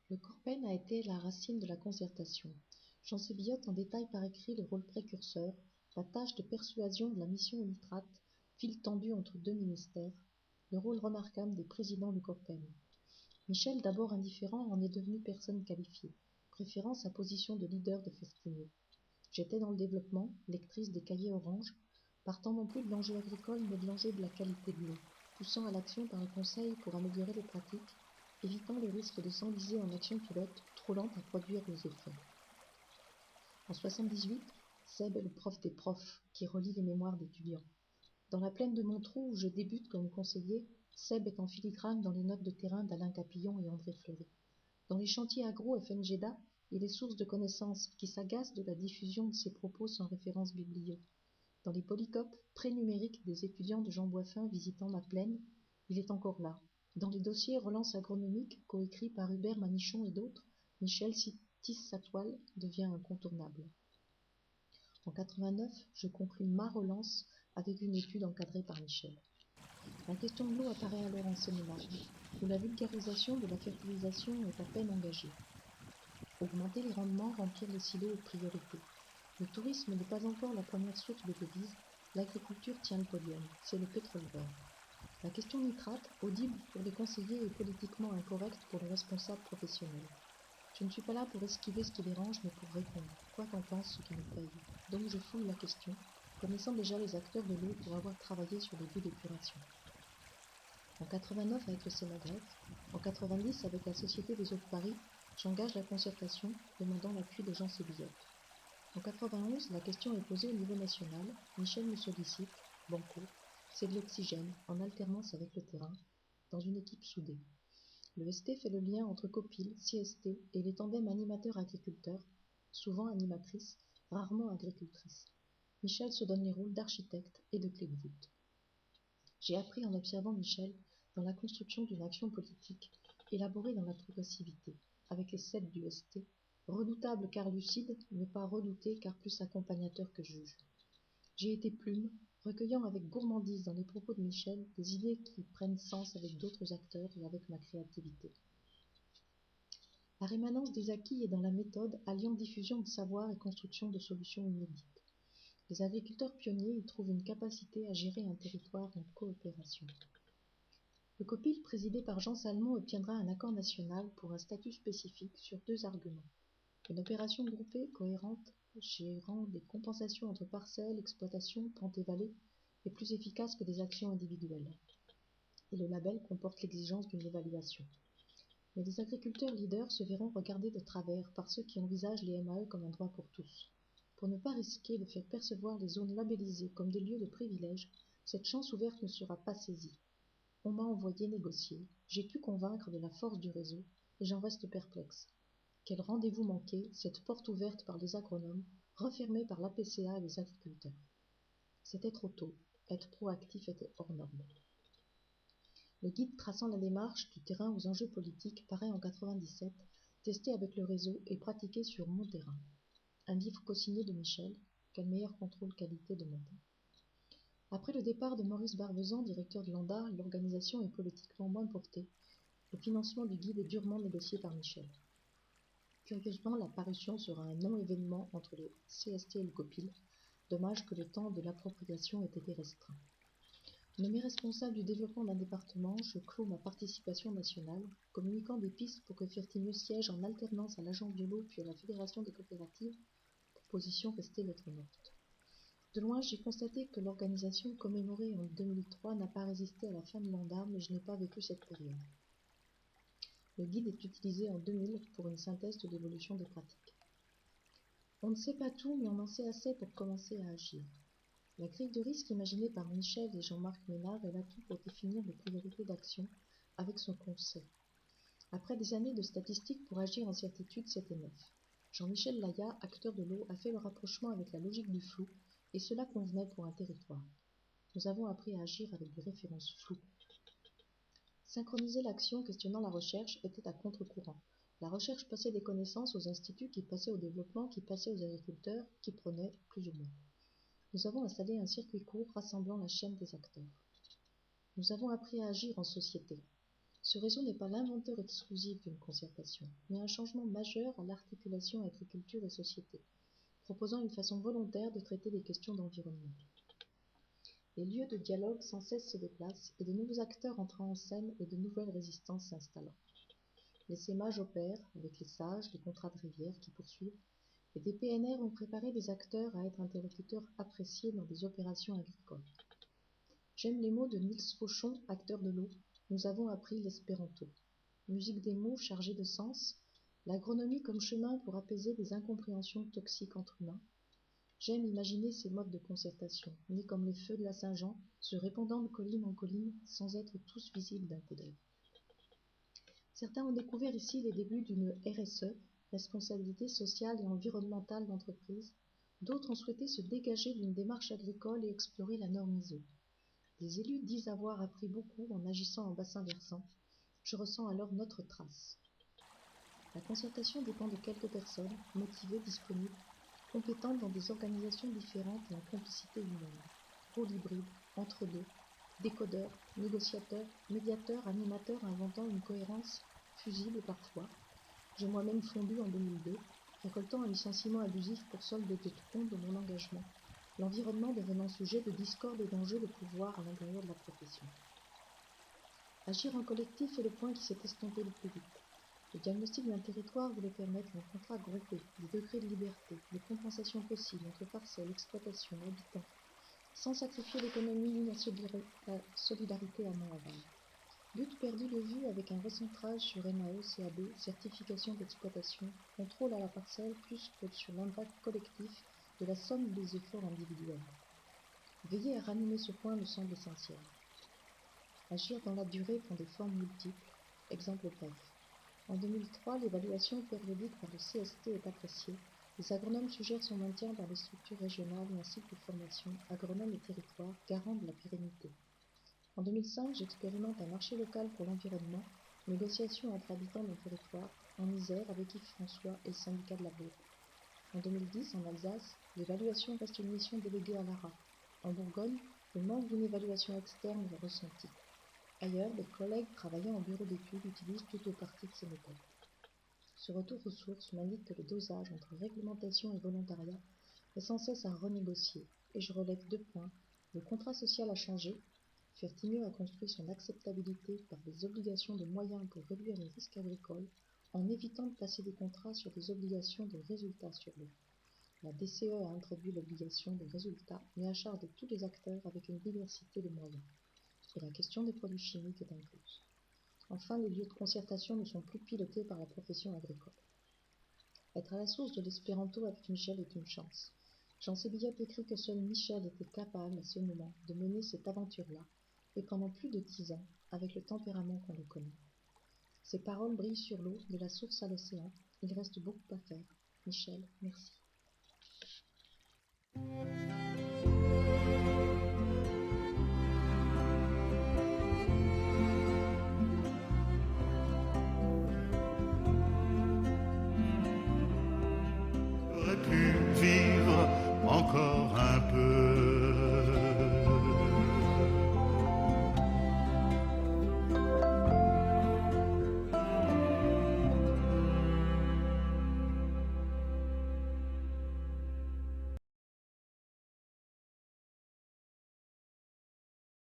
Le Corpen a été la racine de la concertation. J'en sévillote en détail par écrit le rôle précurseur, la tâche de persuasion de la mission Nitrate, fil tendu entre deux ministères, le rôle remarquable des présidents du Corpen. Michel, d'abord indifférent, en est devenu personne qualifiée, préférant sa position de leader de Festinier. J'étais dans le développement, lectrice des cahiers orange, partant non plus de l'enjeu agricole mais de l'enjeu de la qualité de l'eau, poussant à l'action par le conseil pour améliorer les pratiques, évitant le risque de s'enliser en action pilote trop lente à produire les effets. En 78, Seb est le prof des profs qui relie les mémoires d'étudiants. Dans la plaine de Montreux où je débute comme conseiller, Seb est en filigrane dans les notes de terrain d'Alain Capillon et André Fleury. Dans les chantiers agro FNGEDA, il est source de connaissances qui s'agacent de la diffusion de ses propos sans référence biblio. Dans les polycopes pré-numériques des étudiants de Jean Boiffin visitant ma plaine, il est encore là. Dans les dossiers relance agronomique coécrits par Hubert Manichon et d'autres, Michel tisse sa toile, devient incontournable. En 89, je conclus ma relance avec une étude encadrée par Michel. La question de l'eau apparaît alors en Seine-et-Marne, où la vulgarisation de la fertilisation est à peine engagée. Augmenter les rendements, remplir les silos est priorité. Le tourisme n'est pas encore la première source de devises, l'agriculture tient le podium, c'est le pétrole vert. La question nitrate, audible pour les conseillers et politiquement incorrecte pour les responsables professionnels. Je ne suis pas là pour esquiver ce qui dérange, mais pour répondre, quoi qu'en pensent ceux qui nous payent. Donc je fouille la question, connaissant déjà les acteurs de l'eau pour avoir travaillé sur les buts d'épuration. En 89 avec le Sénagrec, en 90 avec la Société des eaux de Paris, j'engage la concertation, demandant l'appui des gens sévillotes. En 91, la question est posée au niveau national, Michel me sollicite, banco, c'est de l'oxygène, en alternance avec le terrain, dans une équipe soudée. Le ST fait le lien entre Copil, CST et les tandems animateurs-agriculteurs, souvent animatrices, rarement agricultrices. Michel se donne les rôles d'architecte et de clé de voûte. J'ai appris en observant Michel dans la construction d'une action politique, élaborée dans la progressivité, avec les 7 du ST, redoutable car lucide, mais pas redouté car plus accompagnateur que juge. J'ai été plume, recueillant avec gourmandise dans les propos de Michel des idées qui prennent sens avec d'autres acteurs et avec ma créativité. La rémanence des acquis est dans la méthode alliant diffusion de savoir et construction de solutions inédites. Les agriculteurs pionniers y trouvent une capacité à gérer un territoire en coopération. Le COPIL, présidé par Jean Salmon, obtiendra un accord national pour un statut spécifique sur 2 arguments. Une opération groupée, cohérente, gérant des compensations entre parcelles, exploitations, pentes et vallées, est plus efficace que des actions individuelles. Et le label comporte l'exigence d'une évaluation. Mais les agriculteurs leaders se verront regardés de travers par ceux qui envisagent les MAE comme un droit pour tous. Pour ne pas risquer de faire percevoir les zones labellisées comme des lieux de privilège, cette chance ouverte ne sera pas saisie. On m'a envoyé négocier, j'ai pu convaincre de la force du réseau, et j'en reste perplexe. Quel rendez-vous manqué, cette porte ouverte par les agronomes, refermée par l'APCA et les agriculteurs. C'était trop tôt, être proactif était hors norme. Le guide traçant la démarche du terrain aux enjeux politiques paraît en 97, testé avec le réseau et pratiqué sur mon terrain. Un livre co-signé de Michel, quel meilleur contrôle qualité demandé. Après le départ de Maurice Barvezan, directeur de l'ANDAR, l'organisation est politiquement moins portée. Le financement du guide est durement négocié par Michel. Curieusement, la parution sera un non-événement entre le CST et le COPIL, dommage que le temps de l'appropriation ait été restreint. Nommé responsable du développement d'un département, je clôt ma participation nationale, communiquant des pistes pour que Fertigneux siège en alternance à l'Agence de l'eau puis à la Fédération des coopératives, position restée lettre morte. De loin, j'ai constaté que l'organisation commémorée en 2003 n'a pas résisté à la fin de l'ANDAR, mais je n'ai pas vécu cette période. Le guide est utilisé en 2000 pour une synthèse de l'évolution des pratiques. On ne sait pas tout, mais on en sait assez pour commencer à agir. La grille de risque imaginée par Michel et Jean-Marc Ménard est l'atout pour définir les priorités d'action avec son conseil. Après des années de statistiques pour agir en certitude, c'était neuf. Jean-Michel Laya, acteur de l'eau, a fait le rapprochement avec la logique du flou, et cela convenait pour un territoire. Nous avons appris à agir avec des références floues. Synchroniser l'action questionnant la recherche était à contre-courant. La recherche passait des connaissances aux instituts qui passaient au développement, qui passaient aux agriculteurs, qui prenaient plus ou moins. Nous avons installé un circuit court rassemblant la chaîne des acteurs. Nous avons appris à agir en société. Ce réseau n'est pas l'inventeur exclusif d'une concertation, mais un changement majeur à l'articulation agriculture et société, proposant une façon volontaire de traiter des questions d'environnement. Les lieux de dialogue sans cesse se déplacent et de nouveaux acteurs entrant en scène et de nouvelles résistances s'installant. L'essaimage opère, avec les sages, les contrats de rivière qui poursuivent, et des PNR ont préparé des acteurs à être interlocuteurs appréciés dans des opérations agricoles. J'aime les mots de Niels Fauchon, acteur de l'eau. Nous avons appris l'espéranto. Musique des mots chargée de sens, l'agronomie comme chemin pour apaiser des incompréhensions toxiques entre humains. J'aime imaginer ces modes de concertation, nés comme les feux de la Saint-Jean, se répandant de colline en colline sans être tous visibles d'un coup d'œil. Certains ont découvert ici les débuts d'une RSE, responsabilité sociale et environnementale d'entreprise. D'autres ont souhaité se dégager d'une démarche agricole et explorer la norme ISO. Les élus disent avoir appris beaucoup en agissant en bassin versant. Je ressens alors notre trace. La concertation dépend de quelques personnes, motivées, disponibles, compétentes dans des organisations différentes et en complicité humaine. Rôle hybride, entre deux, décodeurs, négociateurs, médiateurs, animateurs inventant une cohérence fusible parfois. J'ai moi-même fondu en 2002, récoltant un licenciement abusif pour solde de compte de mon engagement, l'environnement devenant sujet de discorde et d'enjeux de pouvoir à l'intérieur de la profession. Agir en collectif est le point qui s'est estompé le plus vite. Le diagnostic d'un territoire voulait permettre un contrat groupé, des degrés de liberté, des compensations possibles entre parcelles, exploitations, habitants, sans sacrifier l'économie ni la solidarité à main aval. But perdu de vue avec un recentrage sur MAE, CAB, certification d'exploitation, contrôle à la parcelle plus que sur l'impact collectif de la somme des efforts individuels. Veiller à ranimer ce point me semble essentiel. Agir dans la durée prend des formes multiples. Exemple bref. En 2003, l'évaluation périodique par le CST est appréciée. Les agronomes suggèrent son maintien dans les structures régionales et un cycle de formation agronomes et territoires garant de la pérennité. En 2005, j'expérimente un marché local pour l'environnement, négociation entre habitants d'un territoire, en Isère avec Yves François et le syndicat de la Baie. En 2010, en Alsace, l'évaluation reste une mission déléguée à l'ARA. En Bourgogne, le manque d'une évaluation externe est ressenti. Ailleurs, des collègues travaillant en bureau d'études utilisent tout ou partie de ces méthodes. Ce retour aux sources m'indique que le dosage entre réglementation et volontariat est sans cesse à renégocier, et je relève 2 points. Le contrat social a changé. Fertigno a construit son acceptabilité par des obligations de moyens pour réduire les risques agricoles, en évitant de passer des contrats sur des obligations de résultats sur l'eau. La DCE a introduit l'obligation de résultats, mais à charge de tous les acteurs avec une diversité de moyens. Et la question des produits chimiques est incluse. Enfin, les lieux de concertation ne sont plus pilotés par la profession agricole. Être à la source de l'espéranto avec Michel est une chance. Jean Sébillotte écrit que seul Michel était capable, à ce moment, de mener cette aventure-là, et pendant plus de 10 ans, avec le tempérament qu'on le connaît. Ses paroles brillent sur l'eau, de la source à l'océan. Il reste beaucoup à faire. Michel, merci.